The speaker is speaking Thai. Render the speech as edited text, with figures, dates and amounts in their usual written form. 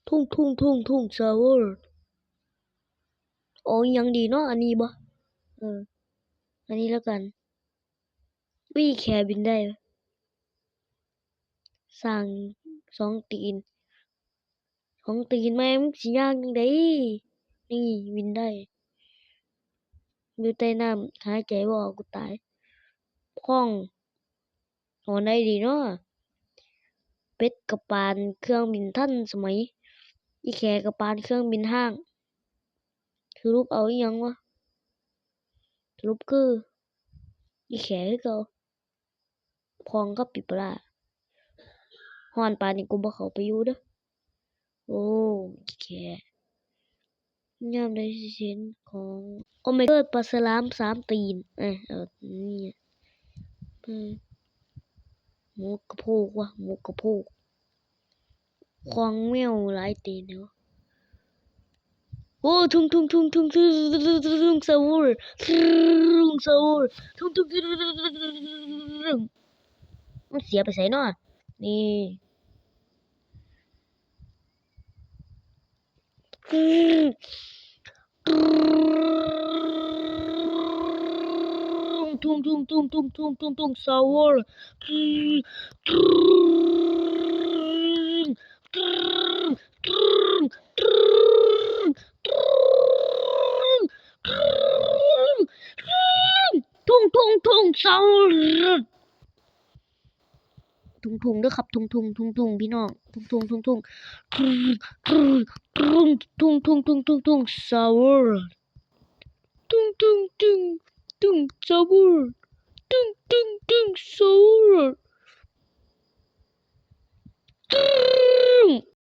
ทุ่งซาวอร์โอ้ยยังดีเนาะอันนี้บ่เอออันนี้แล้วกันวิแค่บินได้สร้างสองตีนของตีนแม่งสิย่างจังไดนี่บินได้อยู่ใต้น้ำหายใจบ่ออกกูตายพ้องหอนได้ดีเนาะเป็ดกับปานเครื่องบินทันสมัยอีแขกับปานเครื่องบินห้างสรุปเอาอีหยังวะสรุปคืออีแขคือเก่าพองกับปิปลาฮ้อนปานนี้กูบ่เข้าไปอยู่เด้อโอ้อีแขยามใดสิเห็นของโอ้ไม่เกิดปลาสลามสามตีนเอานี่หมูกระโพกว่ะหมูกระโพกควางแมวหลายตีนเนาะโอ้ทุ่งสวูรทุ่งสวูรทุ่งมันเสียไปไสเนาะนี่ทุ่งสวูรทุ่งสวูร ทุ่งเด้อครับทุ่งพี่น้องทุ่งทุ่งซาวร์ทุ่งซาวร์ทุ่งซาวร์